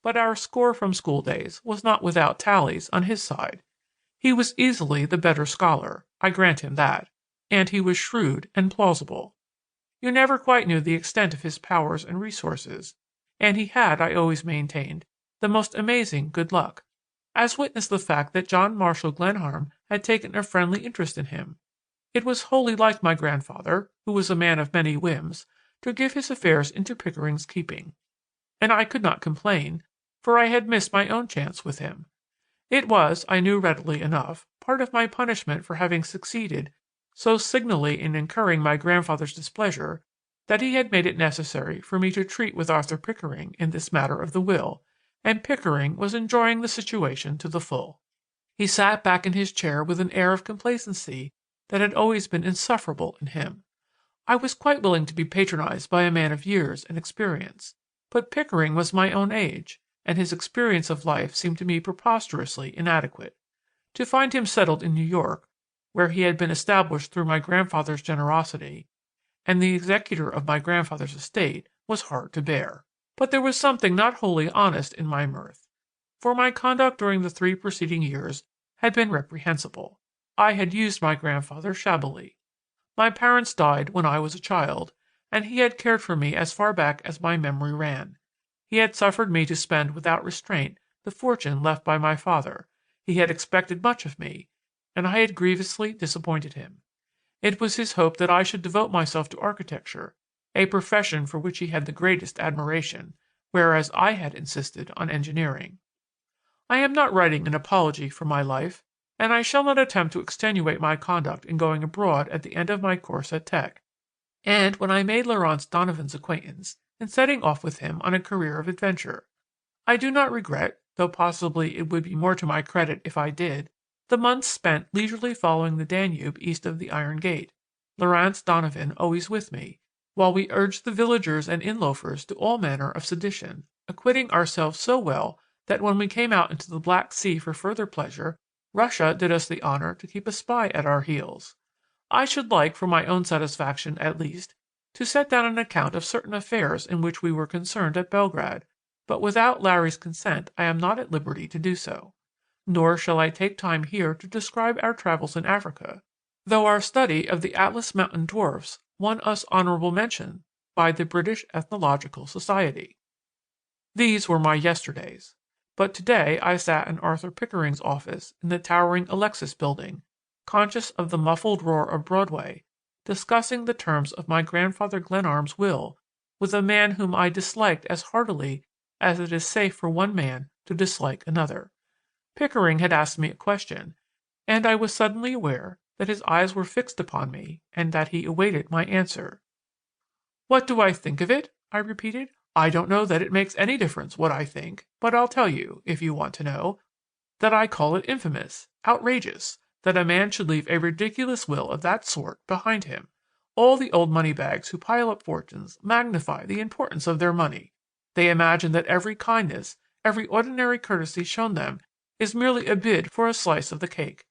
But our score from school days was not without tallies on his side. He was easily the better scholar, I grant him that, and he was shrewd and plausible. You never quite knew the extent of his powers and resources, and he had, I always maintained, the most amazing good luck, as witness the fact that John Marshall Glenarm had taken a friendly interest in him. It was wholly like my grandfather, who was a man of many whims, to give his affairs into Pickering's keeping. And I could not complain, for I had missed my own chance with him. It was, I knew readily enough, part of my punishment for having succeeded so signally in incurring my grandfather's displeasure that he had made it necessary for me to treat with Arthur Pickering in this matter of the will, and Pickering was enjoying the situation to the full. He sat back in his chair with an air of complacency that had always been insufferable in him. I was quite willing to be patronized by a man of years and experience, but Pickering was my own age, and his experience of life seemed to me preposterously inadequate. To find him settled in New York, where he had been established through my grandfather's generosity, and the executor of my grandfather's estate, was hard to bear. But there was something not wholly honest in my mirth, for my conduct during the 3 preceding years had been reprehensible. I had used my grandfather shabbily. My parents died when I was a child, and he had cared for me as far back as my memory ran. He had suffered me to spend without restraint the fortune left by my father. He had expected much of me, and I had grievously disappointed him. It was his hope that I should devote myself to architecture, a profession for which he had the greatest admiration, whereas I had insisted on engineering. I am not writing an apology for my life, and I shall not attempt to extenuate my conduct in going abroad at the end of my course at Tech, and when I made Laurence Donovan's acquaintance, in setting off with him on a career of adventure. I do not regret, though possibly it would be more to my credit if I did, the months spent leisurely following the Danube east of the Iron Gate, Laurence Donovan always with me, while we urged the villagers and inn-loafers to all manner of sedition, acquitting ourselves so well that when we came out into the Black Sea for further pleasure, Russia did us the honor to keep a spy at our heels. I should like, for my own satisfaction at least, to set down an account of certain affairs in which we were concerned at Belgrade, but without Larry's consent I am not at liberty to do so. Nor shall I take time here to describe our travels in Africa, though our study of the Atlas Mountain dwarfs won us honorable mention by the British Ethnological Society. These were my yesterdays, but today I sat in Arthur Pickering's office in the towering Alexis Building, conscious of the muffled roar of Broadway, discussing the terms of my grandfather Glenarm's will with a man whom I disliked as heartily as it is safe for one man to dislike another. Pickering had asked me a question, and I was suddenly aware that his eyes were fixed upon me and that he awaited my answer. "What do I think of it?" I repeated. "I don't know that it makes any difference what I think, but I'll tell you, if you want to know, that I call it infamous, outrageous, that a man should leave a ridiculous will of that sort behind him. All the old money-bags who pile up fortunes magnify the importance of their money. They imagine that every kindness, every ordinary courtesy shown them, is merely a bid for a slice of the cake.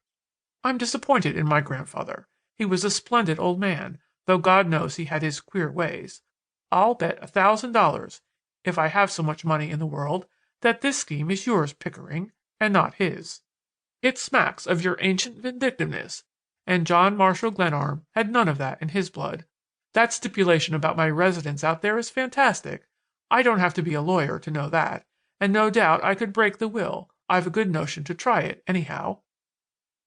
I'm disappointed in my grandfather. He was a splendid old man, though God knows he had his queer ways. I'll bet $1,000, if I have so much money in the world, that this scheme is yours, Pickering, and not his. It smacks of your ancient vindictiveness, and John Marshall Glenarm had none of that in his blood. That stipulation about my residence out there is fantastic. I don't have to be a lawyer to know that, and no doubt I could break the will. I've a good notion to try it, anyhow."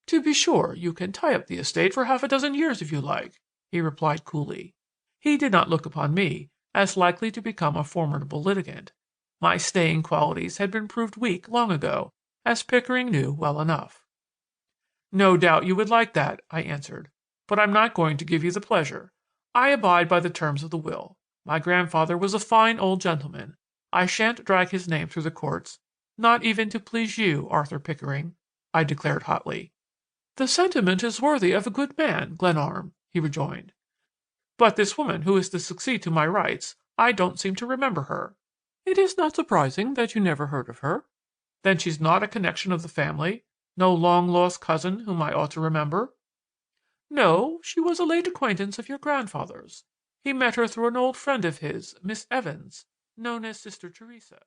"To be sure, you can tie up the estate for 6 years if you like," he replied coolly. He did not look upon me as likely to become a formidable litigant. My staying qualities had been proved weak long ago, as Pickering knew well enough. "No doubt you would like that," I answered, "but I'm not going to give you the pleasure. I abide by the terms of the will. My grandfather was a fine old gentleman. I shan't drag his name through the courts, not even to please you, Arthur Pickering," I declared hotly. "The sentiment is worthy of a good man, Glenarm," he rejoined. "But this woman who is to succeed to my rights, I don't seem to remember her." "It is not surprising that you never heard of her." "Then she's not a connection of the family? No long-lost cousin whom I ought to remember?" "No, she was a late acquaintance of your grandfather's. He met her through an old friend of his, Miss Evans, known as Sister Theresa."